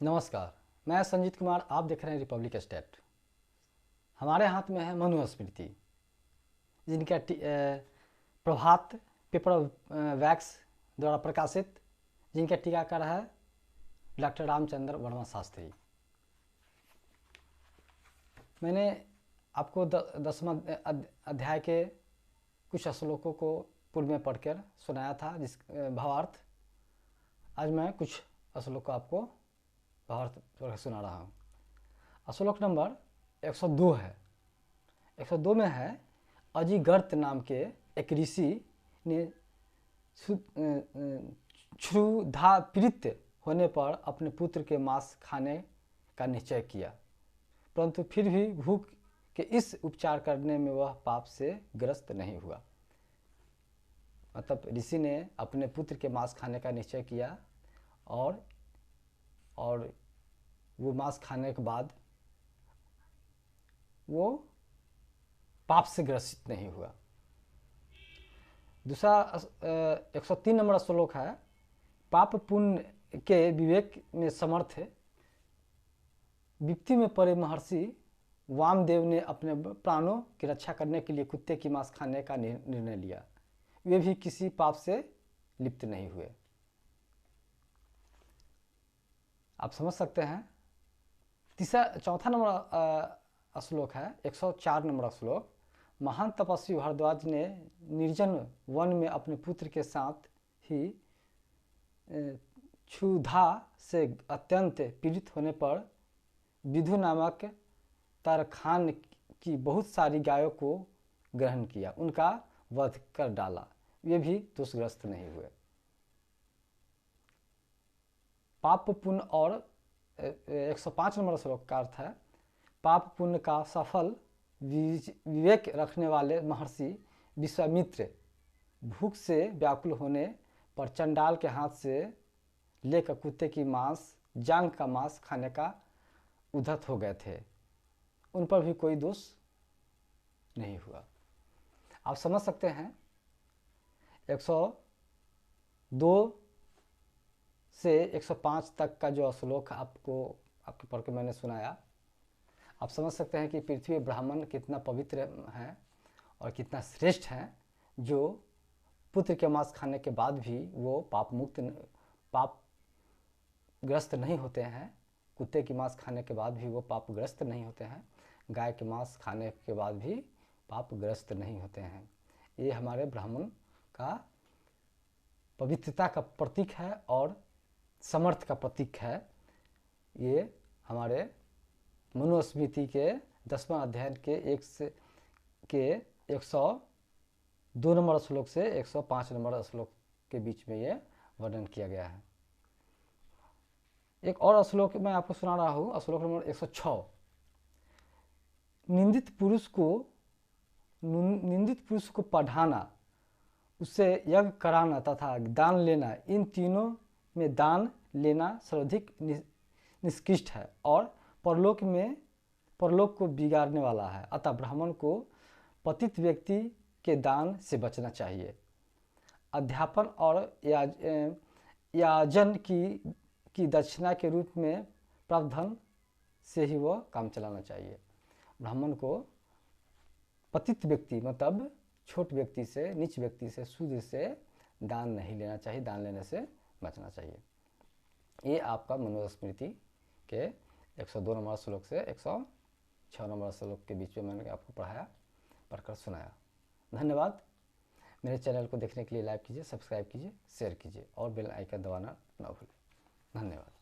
नमस्कार, मैं संजीत कुमार। आप देख रहे हैं रिपब्लिक स्टेट। हमारे हाथ में है मनुस्मृति, जिनका प्रभात पेपर वैक्स द्वारा प्रकाशित, जिनका टीकाकार है डॉक्टर रामचंद्र वर्मा शास्त्री। मैंने आपको 10वां अध्याय के कुछ श्लोकों को पूर्व में पढ़कर सुनाया था, जिस भावार्थ। आज मैं कुछ श्लोक आपको भावार्थ सुना रहा हूँ। श्लोक नंबर 102 है। 102 में है, अजिगर्त नाम के एक ऋषि ने क्षुधा पीड़ित होने पर अपने पुत्र के मांस खाने का निश्चय किया, परंतु फिर भी भूख के इस उपचार करने में वह पाप से ग्रस्त नहीं हुआ। मतलब ऋषि ने अपने पुत्र के मांस खाने का निश्चय किया और वो मांस खाने के बाद वो पाप से ग्रसित नहीं हुआ। दूसरा 103 नंबर श्लोक है, पाप पुण्य के विवेक में समर्थ है। विपत्ति में पड़े महर्षि वामदेव ने अपने प्राणों की रक्षा करने के लिए कुत्ते की मांस खाने का निर्णय लिया। वे भी किसी पाप से लिप्त नहीं हुए। आप समझ सकते हैं। चौथा नंबर श्लोक है 104 नंबर श्लोक। महान तपस्वी भारद्वाज ने निर्जन वन में अपने पुत्र के साथ ही क्षुधा से अत्यंत पीड़ित होने पर विधु नामक तरखान की बहुत सारी गायों को ग्रहण किया, उनका वध कर डाला। वे भी दोषग्रस्त नहीं हुए। पाप पुण्य और 105 नंबर श्लोक का अर्थ है, पाप पुण्य का सफल विवेक रखने वाले महर्षि विश्वामित्र भूख से व्याकुल होने पर चंडाल के हाथ से लेकर कुत्ते की जांग का मांस खाने का उद्धत हो गए थे। उन पर भी कोई दोष नहीं हुआ। आप समझ सकते हैं। 102 से 105 तक का जो श्लोक आपके पढ़ के मैंने सुनाया, आप समझ सकते हैं कि पृथ्वी ब्राह्मण कितना पवित्र है और कितना श्रेष्ठ है, जो पुत्र के मांस खाने के बाद भी वो पापग्रस्त नहीं होते हैं। कुत्ते की मांस खाने के बाद भी वो पापग्रस्त नहीं होते हैं। गाय के मांस खाने के बाद भी पापग्रस्त नहीं होते हैं। ये हमारे ब्राह्मण का पवित्रता का प्रतीक है और समर्थ का प्रतीक है। ये हमारे मनुस्मृति के 10वां अध्याय के 102 नंबर श्लोक से 105 नंबर श्लोक के बीच में ये वर्णन किया गया है। एक और श्लोक मैं आपको सुना रहा हूँ, श्लोक नंबर 106। निंदित पुरुष को पढ़ाना, उससे यज्ञ कराना तथा दान लेना, इन तीनों में दान लेना सर्वाधिक निष्कृष्ट है और परलोक को बिगाड़ने वाला है। अतः ब्राह्मण को पतित व्यक्ति के दान से बचना चाहिए। अध्यापन और याजन की दक्षिणा के रूप में प्राप्त धन से ही वह काम चलाना चाहिए। ब्राह्मण को पतित व्यक्ति मतलब छोट व्यक्ति से, नीच व्यक्ति से, शूद्र से दान नहीं लेना चाहिए, दान लेने से बचना चाहिए। ये आपका मनुस्मृति के 102 नंबर श्लोक से 106 नंबर श्लोक के बीच में मैंने आपको पढ़कर सुनाया। धन्यवाद। मेरे चैनल को देखने के लिए लाइक कीजिए, सब्सक्राइब कीजिए, शेयर कीजिए और बेल आइकन दबाना ना भूलें। धन्यवाद।